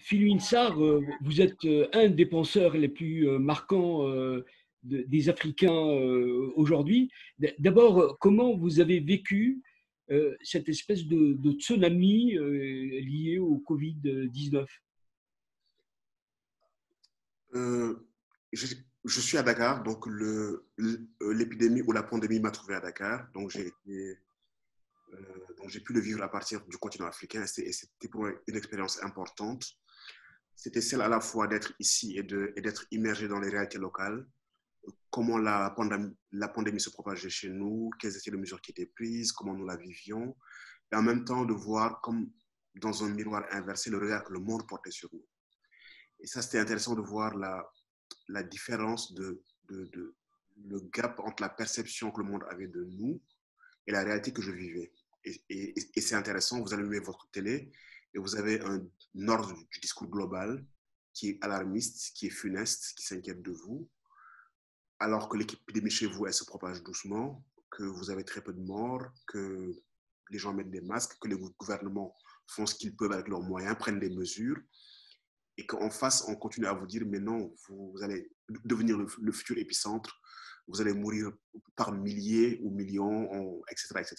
Phil Sarr, vous êtes un des penseurs les plus marquants des Africains aujourd'hui. D'abord, comment vous avez vécu cette espèce de tsunami lié au Covid-19? Euh, je, je suis à Dakar, donc l'épidémie ou la pandémie m'a trouvé à Dakar, donc j'ai pu le vivre à partir du continent africain et c'était pour moi une expérience importante. C'était celle à la fois d'être ici et d'être immergé dans les réalités locales, comment la pandémie se propageait chez nous, quelles étaient les mesures qui étaient prises, comment nous la vivions, et en même temps de voir comme dans un miroir inversé le regard que le monde portait sur nous. Et ça, c'était intéressant de voir la différence le gap entre la perception que le monde avait de nous et la réalité que je vivais. Et c'est intéressant, vous allumez votre télé et vous avez un ordre du discours global qui est alarmiste, qui est funeste, qui s'inquiète de vous, alors que l'épidémie chez vous, elle se propage doucement, que vous avez très peu de morts, que les gens mettent des masques, que les gouvernements font ce qu'ils peuvent avec leurs moyens, prennent des mesures, et qu'en face, on continue à vous dire, mais non, vous allez devenir le futur épicentre, vous allez mourir par milliers ou millions, etc., etc.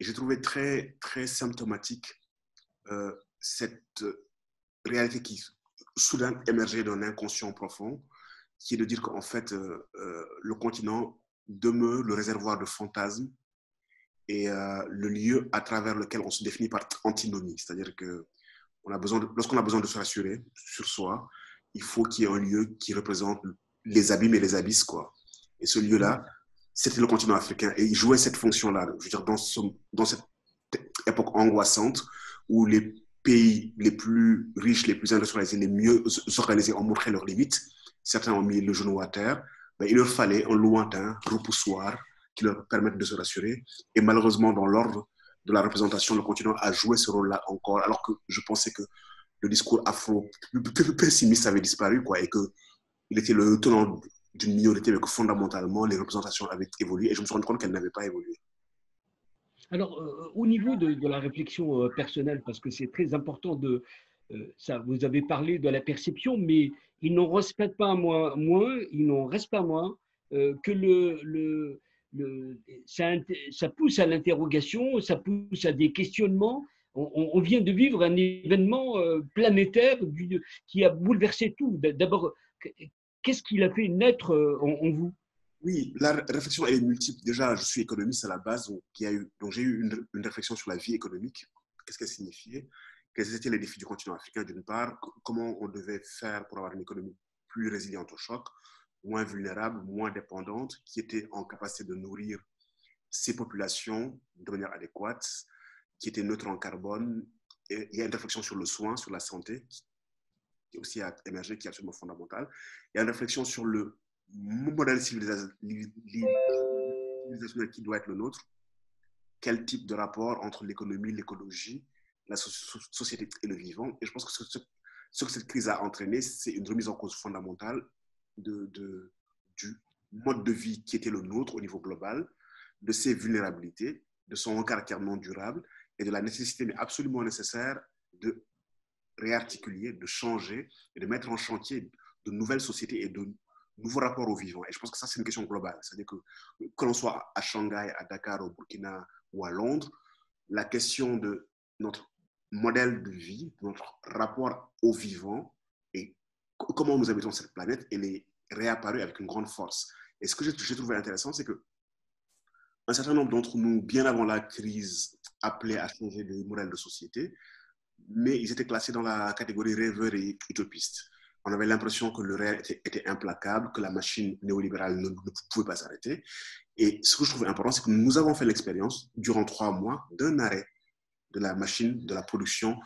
Et j'ai trouvé très, très symptomatique cette réalité qui soudain émergeait d'un inconscient profond, qui est de dire qu'en fait, le continent demeure le réservoir de fantasmes et le lieu à travers lequel on se définit par antinomie. C'est-à-dire que lorsqu'on a besoin de se rassurer sur soi, il faut qu'il y ait un lieu qui représente les abîmes et les abysses, quoi. Et ce lieu-là, c'était le continent africain. Et il jouait cette fonction-là. Je veux dire, dans cette époque angoissante où les pays les plus riches, les plus industrialisés, les mieux organisés ont montré leurs limites, certains ont mis le genou à terre, ben, il leur fallait un lointain repoussoir qui leur permette de se rassurer. Et malheureusement, dans l'ordre de la représentation, le continent a joué ce rôle-là encore, alors que je pensais que le discours afro-pessimiste avait disparu, quoi, et qu'il était le tenant d'une minorité, mais que fondamentalement, les représentations avaient évolué, et je me suis rendu compte qu'elles n'avaient pas évolué. Alors, au niveau de la réflexion personnelle, parce que c'est très important ça, vous avez parlé de la perception, mais il n'en reste pas moins que ça pousse à l'interrogation, ça pousse à des questionnements. On vient de vivre un événement planétaire qui a bouleversé tout. D'abord, qu'est-ce qui l'a fait naître en vous? Oui, la réflexion elle est multiple. Déjà, je suis économiste à la base, donc j'ai eu une réflexion sur la vie économique. Qu'est-ce qu'elle signifiait? Quels étaient les défis du continent africain, d'une part? Comment on devait faire pour avoir une économie plus résiliente au choc, moins vulnérable, moins dépendante, qui était en capacité de nourrir ses populations de manière adéquate, qui était neutre en carbone. Et il y a une réflexion sur le soin, sur la santé, qui aussi a émergé, qui est absolument fondamentale. Il y a une réflexion sur le modèle civilisationnel qui doit être le nôtre, quel type de rapport entre l'économie, l'écologie, la société et le vivant. Et je pense que ce que cette crise a entraîné, c'est une remise en cause fondamentale du mode de vie qui était le nôtre au niveau global, de ses vulnérabilités, de son caractère non durable et de la nécessité, mais absolument nécessaire, de réarticuler, de changer et de mettre en chantier de nouvelles sociétés et de nouveaux rapports au vivant. Et je pense que ça, c'est une question globale. C'est-à-dire que l'on soit à Shanghai, à Dakar, au Burkina ou à Londres, la question de notre modèle de vie, notre rapport au vivant et comment nous habitons cette planète, elle est réapparue avec une grande force. Et ce que j'ai trouvé intéressant, c'est que un certain nombre d'entre nous, bien avant la crise, appelaient à changer de modèle de société, mais ils étaient classés dans la catégorie rêveurs et utopistes. On avait l'impression que le réel était implacable, que la machine néolibérale ne pouvait pas s'arrêter. Et ce que je trouvais important, c'est que nous avons fait l'expérience, durant 3 mois, d'un arrêt de la machine, de la production,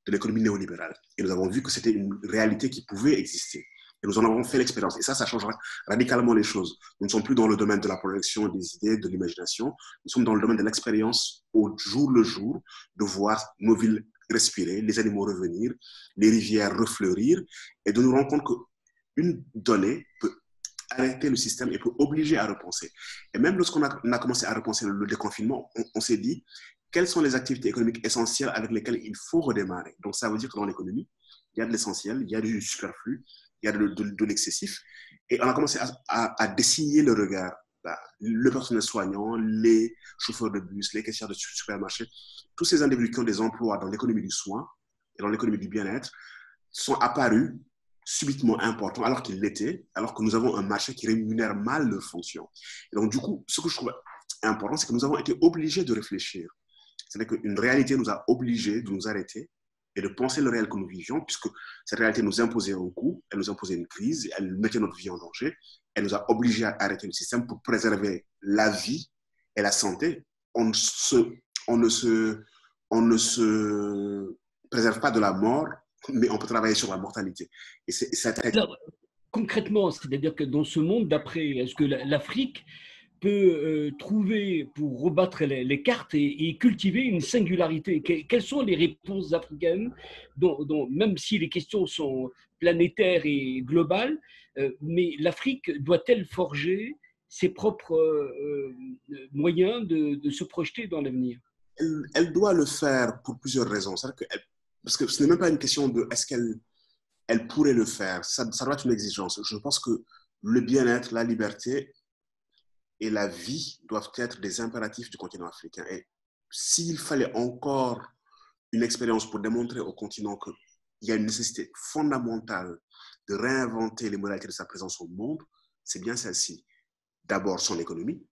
de l'économie néolibérale. Et nous avons vu que c'était une réalité qui pouvait exister. Et nous en avons fait l'expérience. Et ça changera radicalement les choses. Nous ne sommes plus dans le domaine de la projection des idées, de l'imagination. Nous sommes dans le domaine de l'expérience au jour le jour, de voir nos villes respirer, les animaux revenir, les rivières refleurir, et de nous rendre compte qu'une donnée peut arrêter le système et peut obliger à repenser. Et même lorsqu'on a commencé à repenser le déconfinement, on s'est dit quelles sont les activités économiques essentielles avec lesquelles il faut redémarrer. Donc ça veut dire que dans l'économie, il y a de l'essentiel, il y a du superflu, il y a de l'excessif. Et on a commencé à dessiller le regard. Le personnel soignant, les chauffeurs de bus, les caissières de supermarché, tous ces individus qui ont des emplois dans l'économie du soin et dans l'économie du bien-être sont apparus subitement importants alors qu'ils l'étaient, alors que nous avons un marché qui rémunère mal leurs fonctions. Et donc, du coup, ce que je trouve important, c'est que nous avons été obligés de réfléchir. C'est-à-dire qu'une réalité nous a obligés de nous arrêter et de penser le réel que nous vivions, puisque cette réalité nous imposait un coût, elle nous imposait une crise, elle mettait notre vie en danger, elle nous a obligés à arrêter le système pour préserver la vie et la santé. On ne se préserve pas de la mort, mais on peut travailler sur la mortalité. Et Alors, concrètement, c'est-à-dire que dans ce monde d'après, est-ce que l'Afrique peut trouver, pour rebattre les cartes et cultiver une singularité? Quelles sont les réponses africaines, même si les questions sont planétaires et globales, mais l'Afrique doit-elle forger ses propres moyens de se projeter dans l'avenir? elle doit le faire pour plusieurs raisons. Parce que ce n'est même pas une question de est-ce qu'elle pourrait le faire. Ça doit être une exigence. Je pense que le bien-être, la liberté et la vie doivent être des impératifs du continent africain. Et s'il fallait encore une expérience pour démontrer au continent qu'il y a une nécessité fondamentale de réinventer les modalités de sa présence au monde, c'est bien celle-ci. D'abord, son économie.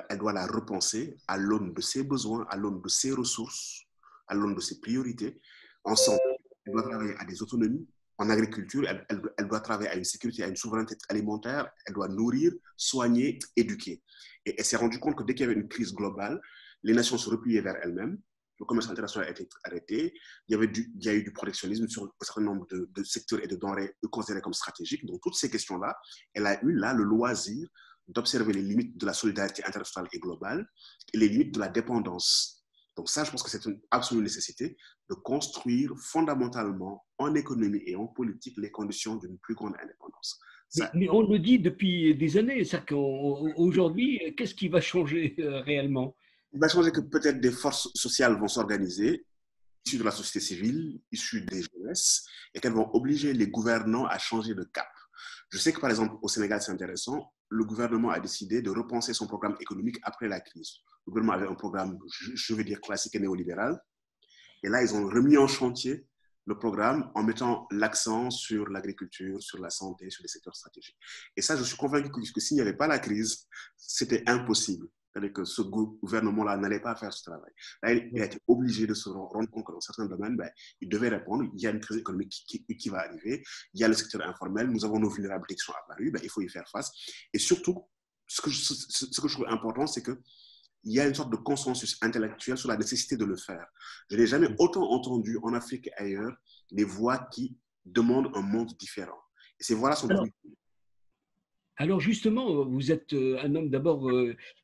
Elle doit la repenser à l'aune de ses besoins, à l'aune de ses ressources, à l'aune de ses priorités. En santé, elle doit travailler à des autonomies. En agriculture, elle doit travailler à une sécurité, à une souveraineté alimentaire. Elle doit nourrir, soigner, éduquer. Et elle s'est rendue compte que dès qu'il y avait une crise globale, les nations se repliaient vers elles-mêmes. Le commerce international a été arrêté. Il y a eu du protectionnisme sur un certain nombre de secteurs et de denrées considérés comme stratégiques. Donc, toutes ces questions-là, elle a eu là le loisir d'observer les limites de la solidarité internationale et globale et les limites de la dépendance. Donc ça, je pense que c'est une absolue nécessité de construire fondamentalement en économie et en politique les conditions d'une plus grande indépendance. Ça, Mais on le dit depuis des années, c'est-à-dire qu'aujourd'hui, qu'est-ce qui va changer réellement? il va changer que peut-être des forces sociales vont s'organiser, issues de la société civile, issues des jeunesses, et qu'elles vont obliger les gouvernants à changer de cap. Je sais que, par exemple, au Sénégal, c'est intéressant, le gouvernement a décidé de repenser son programme économique après la crise. Le gouvernement avait un programme, je vais dire, classique et néolibéral. Et là, ils ont remis en chantier le programme en mettant l'accent sur l'agriculture, sur la santé, sur les secteurs stratégiques. Et ça, je suis convaincu que s'il n'y avait pas la crise, c'était impossible. C'est-à-dire que ce gouvernement-là n'allait pas faire ce travail. Là, il a été obligé de se rendre compte que dans certains domaines, il devait répondre. Il y a une crise économique qui va arriver. Il y a le secteur informel. Nous avons nos vulnérabilités qui sont apparues. Il faut y faire face. Et surtout, ce que je trouve important, c'est que il y a une sorte de consensus intellectuel sur la nécessité de le faire. Je n'ai jamais autant entendu en Afrique et ailleurs des voix qui demandent un monde différent. Et ces voix-là sont Alors, devenues... alors justement, vous êtes un homme d'abord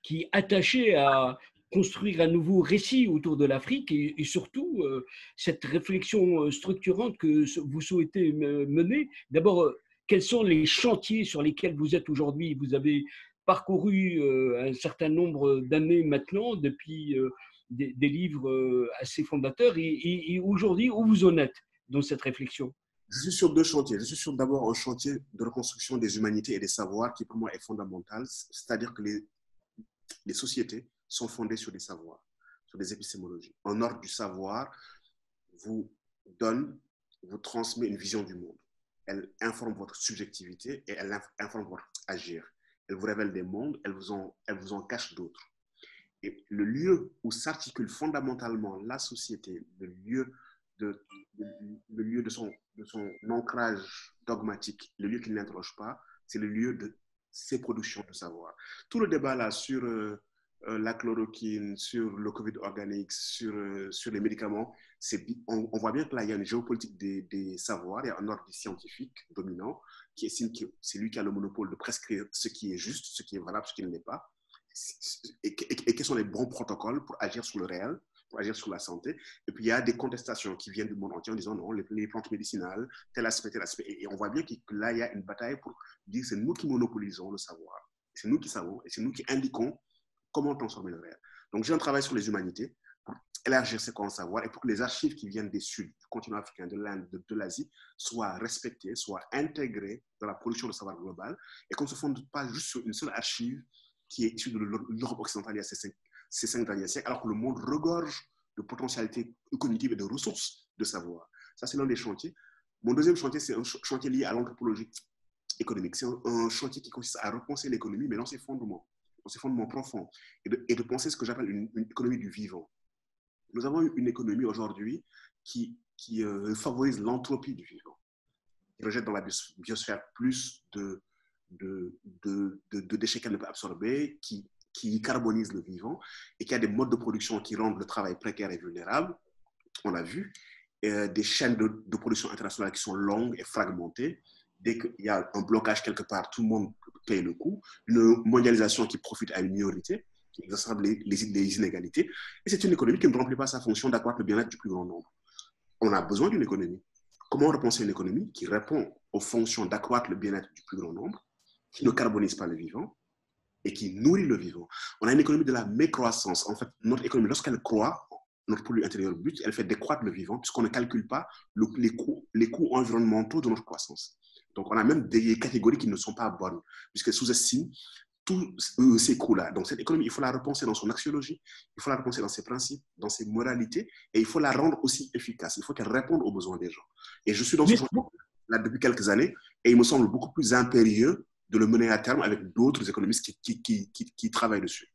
qui est attaché à construire un nouveau récit autour de l'Afrique et surtout cette réflexion structurante que vous souhaitez mener. D'abord, quels sont les chantiers sur lesquels vous êtes aujourd'hui? Vous avez parcouru un certain nombre d'années maintenant depuis des livres assez fondateurs et aujourd'hui, où vous en êtes dans cette réflexion? Je suis sur deux chantiers. Je suis sur d'abord un chantier de reconstruction des humanités et des savoirs qui pour moi est fondamental. C'est-à-dire que les sociétés sont fondées sur des savoirs, sur des épistémologies. Un ordre du savoir vous donne, vous transmet une vision du monde. Elle informe votre subjectivité et elle informe votre agir. Elle vous révèle des mondes, elle vous en cache d'autres. Et le lieu où s'articule fondamentalement la société, de, le lieu de son ancrage dogmatique, le lieu qui ne l'interroge pas, c'est le lieu de ses productions de savoir. Tout le débat là sur la chloroquine, sur le Covid organique, sur les médicaments, on voit bien que là, il y a une géopolitique des savoirs, il y a un ordre scientifique dominant qui estime que c'est lui qui a le monopole de prescrire ce qui est juste, ce qui est valable, ce qui ne l'est pas. Et quels sont les bons protocoles pour agir sur le réel, pour agir sur la santé. Et puis, il y a des contestations qui viennent du monde entier en disant non, les plantes médicinales, tel aspect, tel aspect. Et on voit bien que là, il y a une bataille pour dire c'est nous qui monopolisons le savoir. C'est nous qui savons et c'est nous qui indiquons comment transformer le réel. Donc, j'ai un travail sur les humanités. pour élargir ses grands savoirs et pour que les archives qui viennent des Sud, du continent africain, de l'Inde, de l'Asie, soient respectées, soient intégrées dans la production de savoir global et qu'on ne se fonde pas juste sur une seule archive qui est issue de l'Europe occidentale il y a ces 5 derniers siècles, alors que le monde regorge de potentialités cognitives et de ressources de savoir. Ça, c'est l'un des chantiers. Mon deuxième chantier, c'est un chantier lié à l'anthropologie économique. C'est un chantier qui consiste à repenser l'économie, mais dans ses fondements profonds, et de penser ce que j'appelle une économie du vivant. Nous avons une économie aujourd'hui qui favorise l'entropie du vivant, qui rejette dans la biosphère plus de déchets qu'elle ne peut absorber, qui carbonise le vivant et qui a des modes de production qui rendent le travail précaire et vulnérable. On l'a vu, des chaînes de production internationale qui sont longues et fragmentées. Dès qu'il y a un blocage quelque part, tout le monde paye le coup. Une mondialisation qui profite à une minorité, qui exacerbe les inégalités. Et c'est une économie qui ne remplit pas sa fonction d'accroître le bien-être du plus grand nombre. On a besoin d'une économie. Comment repenser une économie qui répond aux fonctions d'accroître le bien-être du plus grand nombre, qui ne carbonise pas le vivant et qui nourrit le vivant? On a une économie de la mécroissance. En fait, notre économie, lorsqu'elle croît, notre produit intérieur brut, elle fait décroître le vivant puisqu'on ne calcule pas les coûts environnementaux de notre croissance. Donc, on a même des catégories qui ne sont pas bonnes puisqu'elles sous-estiment tous ces coûts-là. Donc, cette économie, il faut la repenser dans son axiologie, il faut la repenser dans ses principes, dans ses moralités, et il faut la rendre aussi efficace. Il faut qu'elle réponde aux besoins des gens. Et je suis dans ce chantier-là depuis quelques années, et il me semble beaucoup plus impérieux de le mener à terme avec d'autres économistes qui travaillent dessus.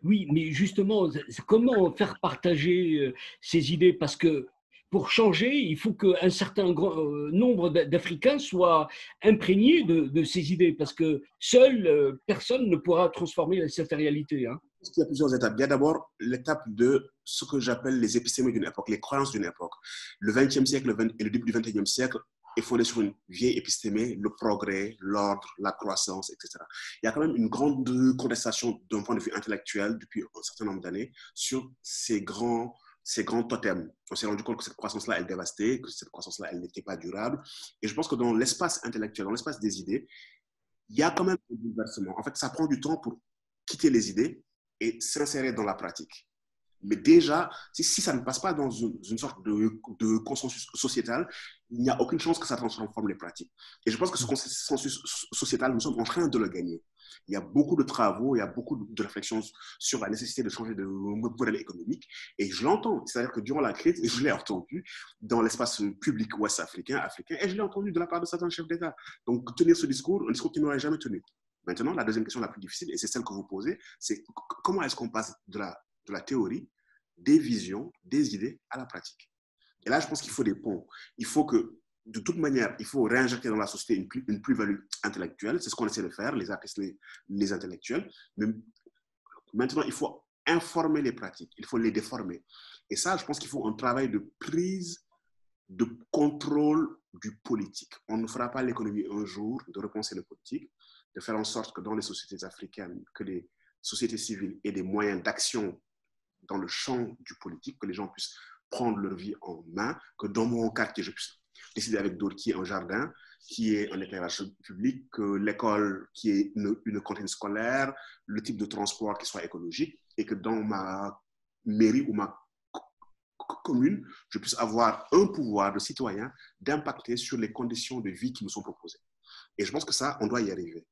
Oui, mais justement, comment faire partager ces idées? Parce que pour changer, il faut qu'un certain nombre d'Africains soient imprégnés de ces idées, parce que seul, personne ne pourra transformer cette réalité. Hein. Il y a plusieurs étapes. Il y a d'abord l'étape de ce que j'appelle les épistémies d'une époque, les croyances d'une époque. Le XXe siècle et le début du XXIe siècle est fondé sur une vieille épistémie, le progrès, l'ordre, la croissance, etc. Il y a quand même une grande contestation d'un point de vue intellectuel depuis un certain nombre d'années sur ces grands totems. On s'est rendu compte que cette croissance-là, elle dévastait, que cette croissance-là, elle n'était pas durable. Et je pense que dans l'espace intellectuel, dans l'espace des idées, il y a quand même un bouleversement. En fait, ça prend du temps pour quitter les idées et s'insérer dans la pratique. Mais déjà, si ça ne passe pas dans une sorte de consensus sociétal, il n'y a aucune chance que ça transforme les pratiques. Et je pense que ce consensus sociétal, nous sommes en train de le gagner. Il y a beaucoup de travaux, il y a beaucoup de réflexions sur la nécessité de changer de modèle économique. Et je l'entends. C'est-à-dire que durant la crise, je l'ai entendu dans l'espace public ouest-africain, et je l'ai entendu de la part de certains chefs d'État. Donc, tenir ce discours, un discours qu'ils n'auraient jamais tenu. Maintenant, la deuxième question la plus difficile, et c'est celle que vous posez, c'est comment est-ce qu'on passe de la théorie, des visions, des idées à la pratique. Et là, je pense qu'il faut des ponts. Il faut que, de toute manière, il faut réinjecter dans la société une plus-value intellectuelle. C'est ce qu'on essaie de faire, les artistes, les intellectuels. Mais maintenant, il faut informer les pratiques. Il faut les déformer. Et ça, je pense qu'il faut un travail de prise de contrôle du politique. On ne fera pas l'économie un jour de repenser le politique, de faire en sorte que dans les sociétés africaines, que les sociétés civiles aient des moyens d'action dans le champ du politique, que les gens puissent prendre leur vie en main, que dans mon quartier, je puisse décider avec d'autres qui est un jardin, qui est un éclairage public, que l'école qui est une cantine scolaire, le type de transport qui soit écologique, et que dans ma mairie ou ma commune, je puisse avoir un pouvoir de citoyen d'impacter sur les conditions de vie qui nous sont proposées. Et je pense que ça, on doit y arriver.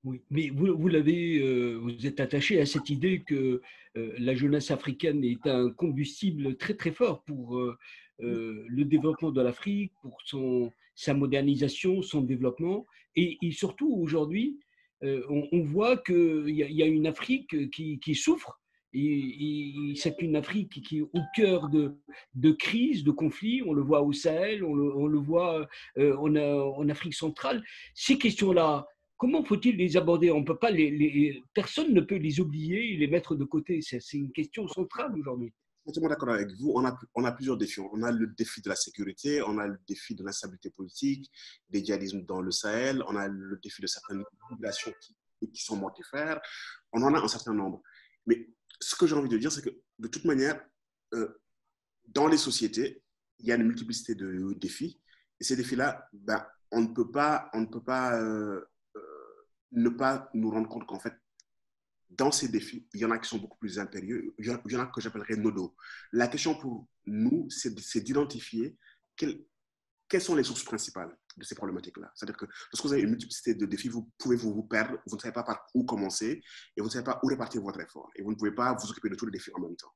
Oui, mais vous êtes attaché à cette idée que la jeunesse africaine est un combustible très très fort pour le développement de l'Afrique, pour sa modernisation, son développement, et surtout aujourd'hui, on voit qu'il y a une Afrique qui souffre, et c'est une Afrique qui est au cœur de crises, de conflits. On le voit au Sahel, on le voit en Afrique centrale. Ces questions-là, comment faut-il les aborder? On peut pas personne ne peut les oublier et les mettre de côté. C'est une question centrale aujourd'hui. Je suis totalement d'accord avec vous. On a plusieurs défis. On a le défi de la sécurité, on a le défi de l'instabilité politique, des djihadismes dans le Sahel, on a le défi de certaines populations qui sont mortifères. On en a un certain nombre. Mais ce que j'ai envie de dire, c'est que de toute manière, dans les sociétés, il y a une multiplicité de défis. Et ces défis-là, ben, on ne peut pas ne pas nous rendre compte qu'en fait, dans ces défis, il y en a qui sont beaucoup plus impérieux, il y en a que j'appellerais nodaux. La question pour nous, c'est d'identifier quelles sont les sources principales de ces problématiques-là. C'est-à-dire que lorsque vous avez une multiplicité de défis, vous pouvez vous perdre, vous ne savez pas par où commencer et vous ne savez pas où répartir votre effort. Et vous ne pouvez pas vous occuper de tous les défis en même temps.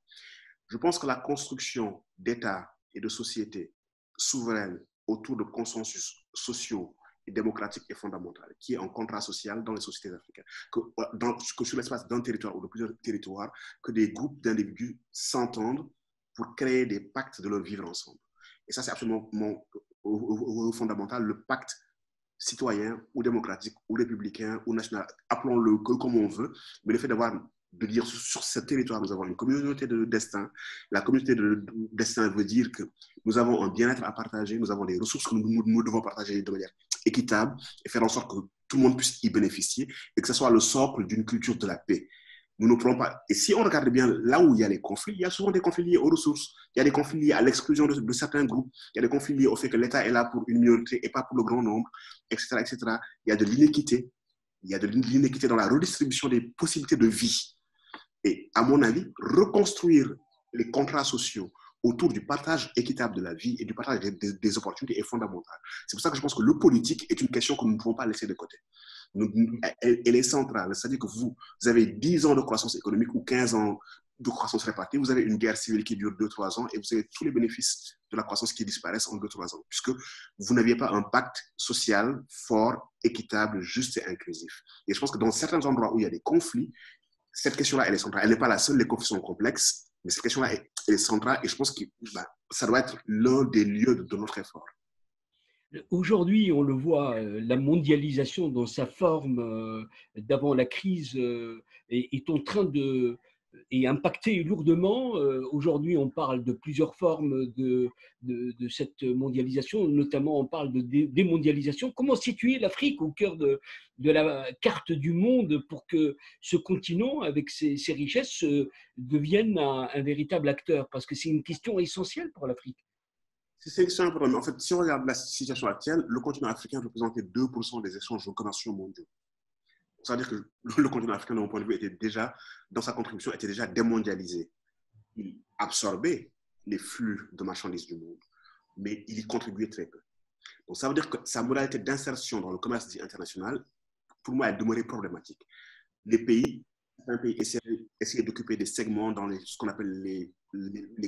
Je pense que la construction d'États et de sociétés souveraines autour de consensus sociaux et démocratiques est fondamentale, qui est un contrat social dans les sociétés africaines. Que sur l'espace d'un territoire ou de plusieurs territoires, que des groupes d'individus s'entendent pour créer des pactes de leur vivre ensemble. Et ça, c'est absolument fondamental, le pacte citoyen ou démocratique ou républicain ou national, appelons-le comme on veut, mais le fait de dire sur ce territoire, nous avons une communauté de destin. La communauté de destin veut dire que nous avons un bien-être à partager, nous avons des ressources que nous devons partager de manière équitable et faire en sorte que tout le monde puisse y bénéficier et que ce soit le socle d'une culture de la paix. Nous ne pourrons pas. Et si on regarde bien là où il y a les conflits, il y a souvent des conflits liés aux ressources, il y a des conflits liés à l'exclusion de certains groupes, il y a des conflits liés au fait que l'État est là pour une minorité et pas pour le grand nombre, etc., etc. Il y a de l'inéquité. Il y a de l'inéquité dans la redistribution des possibilités de vie. Et à mon avis, reconstruire les contrats sociaux autour du partage équitable de la vie et du partage des opportunités est fondamental. C'est pour ça que je pense que le politique est une question que nous ne pouvons pas laisser de côté. Elle est centrale. C'est-à-dire que vous avez 10 ans de croissance économique ou 15 ans de croissance répartie, vous avez une guerre civile qui dure 2-3 ans et vous avez tous les bénéfices de la croissance qui disparaissent en 2-3 ans, puisque vous n'aviez pas un pacte social fort, équitable, juste et inclusif. Et je pense que dans certains endroits où il y a des conflits, cette question-là, elle est centrale. Elle n'est pas la seule, les conflits sont complexes, mais cette question-là est centrale et je pense que ça doit être l'un des lieux de notre effort. Aujourd'hui, on le voit, la mondialisation dans sa forme d'avant la crise est en train de est impactée lourdement. Aujourd'hui, on parle de plusieurs formes de cette mondialisation, notamment on parle de démondialisation. Comment situer l'Afrique au cœur de la carte du monde pour que ce continent, avec ses richesses, devienne un véritable acteur? Parce que c'est une question essentielle pour l'Afrique. C'est un problème. En fait, si on regarde la situation actuelle, le continent africain représentait 2% des échanges commerciaux mondiaux. C'est-à-dire que le continent africain, de mon point de vue, était déjà, dans sa contribution, était déjà démondialisé. Il absorbait les flux de marchandises du monde, mais il y contribuait très peu. Donc, ça veut dire que sa modalité d'insertion dans le commerce dit international, pour moi, elle demeurait problématique. Les pays, certains pays essayaient d'occuper des segments dans ce qu'on appelle les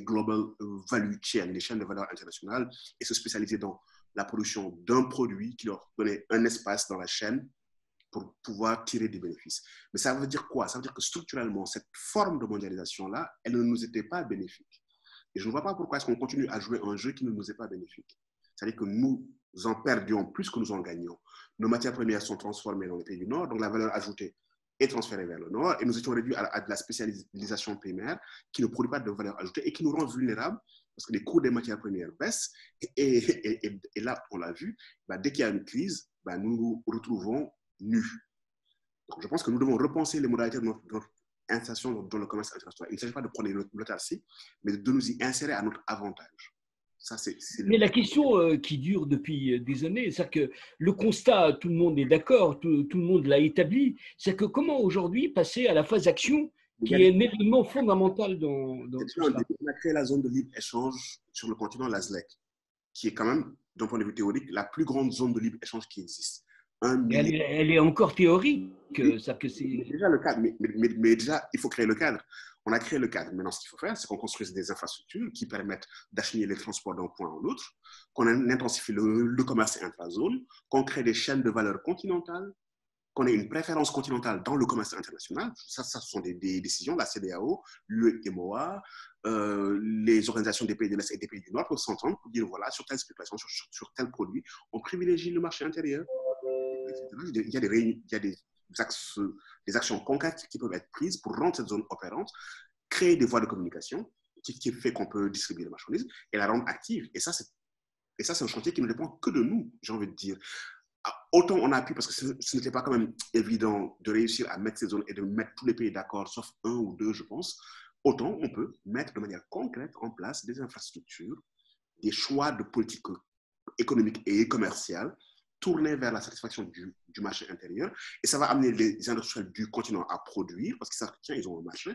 global value chain, les chaînes de valeur internationales, et se spécialiser dans la production d'un produit qui leur donnait un espace dans la chaîne pour pouvoir tirer des bénéfices. Mais ça veut dire quoi? Ça veut dire que structurellement, cette forme de mondialisation-là, elle ne nous était pas bénéfique. Et je ne vois pas pourquoi est-ce qu'on continue à jouer un jeu qui ne nous est pas bénéfique. C'est-à-dire que nous en perdions plus que nous en gagnions. Nos matières premières sont transformées dans les pays du Nord, donc la valeur ajoutée est transférée vers le Nord, et nous étions réduits à de la spécialisation primaire qui ne produit pas de valeur ajoutée et qui nous rend vulnérables parce que les coûts des matières premières baissent. Et là, on l'a vu, dès qu'il y a une crise, nous nous retrouvons nus. Donc, je pense que nous devons repenser les modalités de notre insertion dans le commerce international. Il ne s'agit pas de prendre l'autarcie, mais de nous y insérer à notre avantage. Ça, Mais la question qui dure depuis des années, c'est que le constat, tout le monde est d'accord, tout le monde l'a établi, c'est que comment aujourd'hui passer à la phase action qui est un élément fondamental dans tout cela. On a créé la zone de libre-échange sur le continent, la ZLEC, qui est quand même, d'un point de vue théorique, la plus grande zone de libre-échange qui existe. Elle est encore théorique. Ça, que c'est déjà le cadre, mais déjà, il faut créer le cadre. On a créé le cadre. Maintenant, ce qu'il faut faire, c'est qu'on construise des infrastructures qui permettent d'acheminer les transports d'un point à l'autre, qu'on intensifie le commerce intra-zone, qu'on crée des chaînes de valeur continentales, qu'on ait une préférence continentale dans le commerce international. Ça ce sont des décisions. La CEDEAO, l'UEMOA, les organisations des pays de l'Est et des pays du Nord peuvent s'entendre pour dire, voilà, sur telle spéculation, sur tel produit, on privilégie le marché intérieur. Il y a des actions concrètes qui peuvent être prises pour rendre cette zone opérante, créer des voies de communication qui fait qu'on peut distribuer les marchandises et la rendre active. Et ça, c'est un chantier qui ne dépend que de nous, j'ai envie de dire. Autant on a pu, parce que ce n'était pas quand même évident de réussir à mettre ces zones et de mettre tous les pays d'accord, sauf un ou deux, je pense, autant on peut mettre de manière concrète en place des infrastructures, des choix de politique économique et commerciale tourner vers la satisfaction du marché intérieur et ça va amener les industriels du continent à produire parce qu'ils savent que tiens, ils ont un marché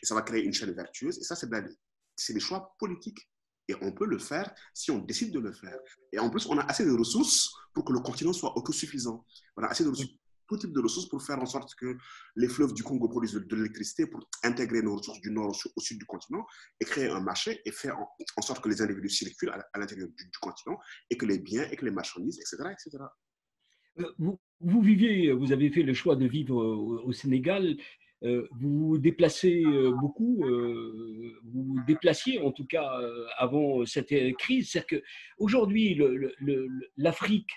et ça va créer une chaîne vertueuse. Et ça, c'est des choix politiques. Et on peut le faire si on décide de le faire. Et en plus, on a assez de ressources pour que le continent soit autosuffisant. On a assez de ressources, tout type de ressources pour faire en sorte que les fleuves du Congo produisent de l'électricité pour intégrer nos ressources du nord au sud du continent et créer un marché et faire en sorte que les individus circulent à l'intérieur du continent et que les biens et que les marchandises, etc., etc. Vous avez fait le choix de vivre au Sénégal. Vous vous déplacez beaucoup, vous vous déplaciez en tout cas avant cette crise. C'est-à-dire qu'aujourd'hui, l'Afrique,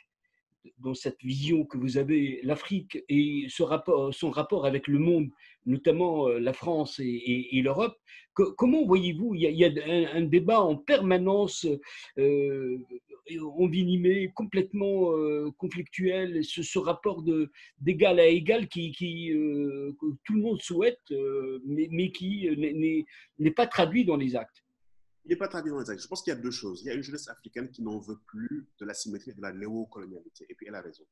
dans cette vision que vous avez, l'Afrique et son rapport avec le monde, notamment la France et l'Europe, comment voyez-vous, il y a un débat en permanence euh, envenimé, complètement conflictuel, ce rapport d'égal à égal que tout le monde souhaite, mais qui n'est pas traduit dans les actes. Il n'est pas traduit dans les actes. Je pense qu'il y a deux choses. Il y a une jeunesse africaine qui n'en veut plus de la symétrie de la néocolonialité. Et puis elle a raison.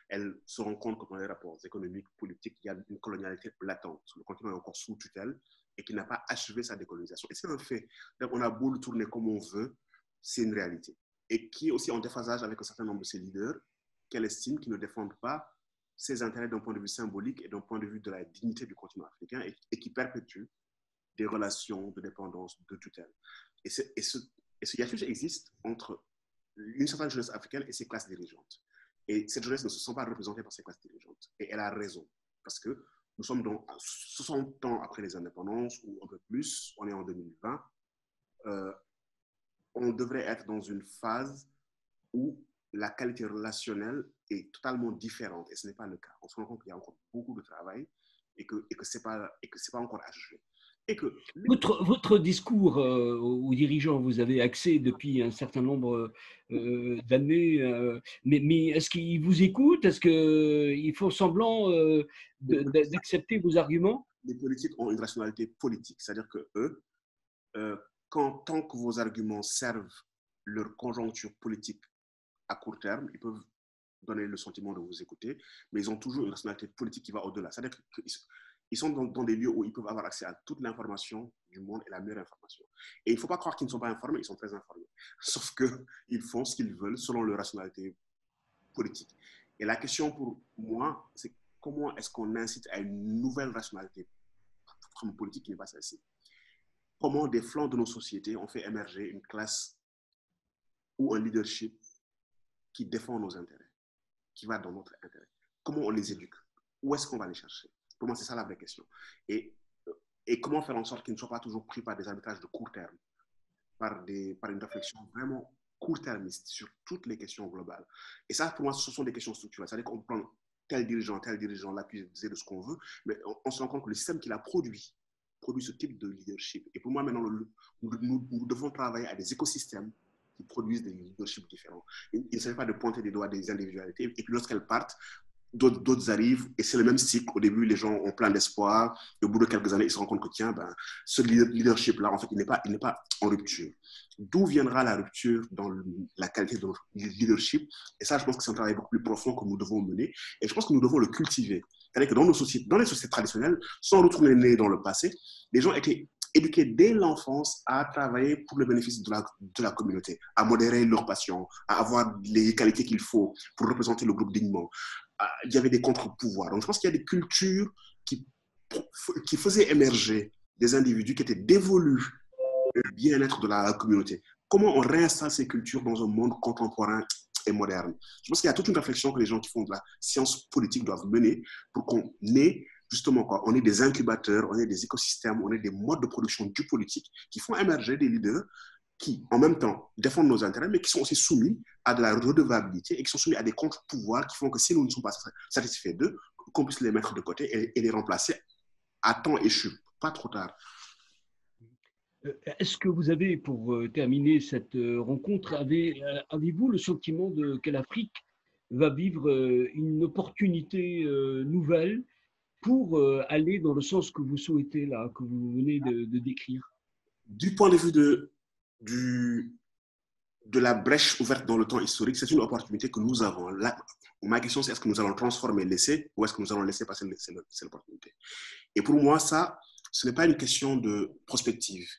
Elle se rend compte que dans les rapports économiques, politiques, il y a une colonialité latente. Le continent est encore sous tutelle et qui n'a pas achevé sa décolonisation. Et c'est un fait. Donc, on a beau le tourner comme on veut, c'est une réalité. Et qui est aussi en déphasage avec un certain nombre de ses leaders qu'elle estime qui ne défendent pas ses intérêts d'un point de vue symbolique et d'un point de vue de la dignité du continent africain et qui perpétuent des relations de dépendance, de tutelle. Ce hiatus existe entre une certaine jeunesse africaine et ses classes dirigeantes. Et cette jeunesse ne se sent pas représentée par ses classes dirigeantes. Et elle a raison. Parce que nous sommes dans 60 ans après les indépendances, ou un peu plus, on est en 2020. On devrait être dans une phase où la qualité relationnelle est totalement différente. Et ce n'est pas le cas. On se rend compte qu'il y a encore beaucoup de travail et que ce n'est pas encore achevé. Votre discours aux dirigeants, vous avez accès depuis un certain nombre d'années, mais est-ce qu'ils vous écoutent? Est-ce qu'ils font semblant d'accepter vos arguments? Les politiques ont une rationalité politique, c'est-à-dire que eux, tant que vos arguments servent leur conjoncture politique à court terme, ils peuvent donner le sentiment de vous écouter, mais ils ont toujours une rationalité politique qui va au-delà. C'est-à-dire qu'ils sont dans des lieux où ils peuvent avoir accès à toute l'information du monde et la meilleure information. Et il ne faut pas croire qu'ils ne sont pas informés, ils sont très informés. Sauf qu'ils font ce qu'ils veulent selon leur rationalité politique. Et la question pour moi, c'est comment est-ce qu'on incite à une nouvelle rationalité politique qui n'est pas celle-ci? Comment des flancs de nos sociétés ont fait émerger une classe ou un leadership qui défend nos intérêts, qui va dans notre intérêt? Comment on les éduque? Où est-ce qu'on va les chercher? Pour moi, c'est ça la vraie question. Et comment faire en sorte qu'ils ne soient pas toujours pris par des arbitrages de court terme, par une réflexion vraiment court-termiste sur toutes les questions globales. Et ça, pour moi, ce sont des questions structurelles. C'est-à-dire qu'on prend tel dirigeant, l'accuser de ce qu'on veut, mais on se rend compte que le système qu'il a produit ce type de leadership. Et pour moi, maintenant, nous devons travailler à des écosystèmes qui produisent des leaderships différents. Il ne s'agit pas de pointer des doigts des individualités. Et puis, lorsqu'elles partent, d'autres arrivent et c'est le même cycle. Au début, les gens ont plein d'espoir et au bout de quelques années, ils se rendent compte que tiens, ce leadership-là, en fait, il n'est pas en rupture. D'où viendra la rupture dans la qualité de notre leadership? Et ça, je pense que c'est un travail beaucoup plus profond que nous devons mener et je pense que nous devons le cultiver. C'est-à-dire que dans les sociétés traditionnelles, sans retourner le nez dans le passé, les gens étaient éduqués dès l'enfance à travailler pour le bénéfice de la communauté, à modérer leurs passions, à avoir les qualités qu'il faut pour représenter le groupe dignement. Il y avait des contre-pouvoirs. Donc, je pense qu'il y a des cultures qui faisaient émerger des individus qui étaient dévolus au bien-être de la communauté. Comment on réinstalle ces cultures dans un monde contemporain et moderne? Je pense qu'il y a toute une réflexion que les gens qui font de la science politique doivent mener pour qu'on ait justement on ait des incubateurs, on ait des écosystèmes, on ait des modes de production du politique qui font émerger des leaders qui, en même temps, défendent nos intérêts, mais qui sont aussi soumis à de la redevabilité et qui sont soumis à des contre-pouvoirs qui font que si nous ne sommes pas satisfaits d'eux, qu'on puisse les mettre de côté et les remplacer à temps échu, pas trop tard. Est-ce que vous avez, pour terminer cette rencontre, avez-vous le sentiment que l'Afrique va vivre une opportunité nouvelle pour aller dans le sens que vous souhaitez, là, que vous venez de décrire? Du point de vue de la brèche ouverte dans le temps historique, c'est une opportunité que nous avons. Là, ma question, c'est est-ce que nous allons transformer l'essai ou est-ce que nous allons laisser passer cette opportunité? Et pour moi, ça, ce n'est pas une question de prospective,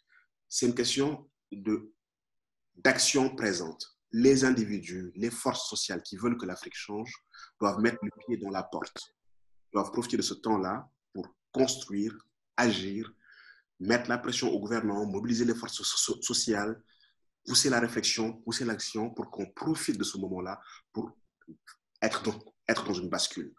c'est une question d'action présente. Les individus, les forces sociales qui veulent que l'Afrique change doivent mettre le pied dans la porte, doivent profiter de ce temps-là pour construire, agir, mettre la pression au gouvernement, mobiliser les forces sociales, pousser la réflexion, pousser l'action pour qu'on profite de ce moment-là pour être dans une bascule.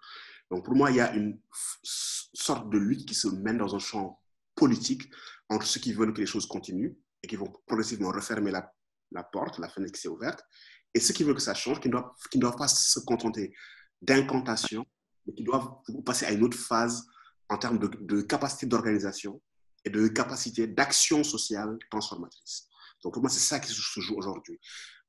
Donc pour moi, il y a une sorte de lutte qui se mène dans un champ politique entre ceux qui veulent que les choses continuent et qui vont progressivement refermer la porte, la fenêtre qui s'est ouverte, et ceux qui veulent que ça change, qui ne doivent pas se contenter d'incantations, mais qui doivent passer à une autre phase en termes de capacité d'organisation et de capacité d'action sociale transformatrice. Donc pour moi, c'est ça qui se joue aujourd'hui.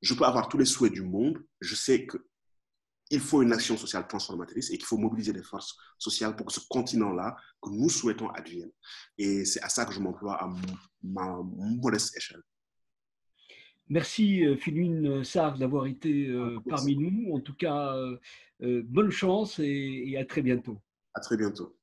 Je peux avoir tous les souhaits du monde, je sais qu'il faut une action sociale transformatrice et qu'il faut mobiliser les forces sociales pour que ce continent-là, que nous souhaitons, advienne. Et c'est à ça que je m'emploie à ma modeste échelle. Merci Philune Sarr d'avoir été Merci. parmi nous. En tout cas, bonne chance et à très bientôt. À très bientôt.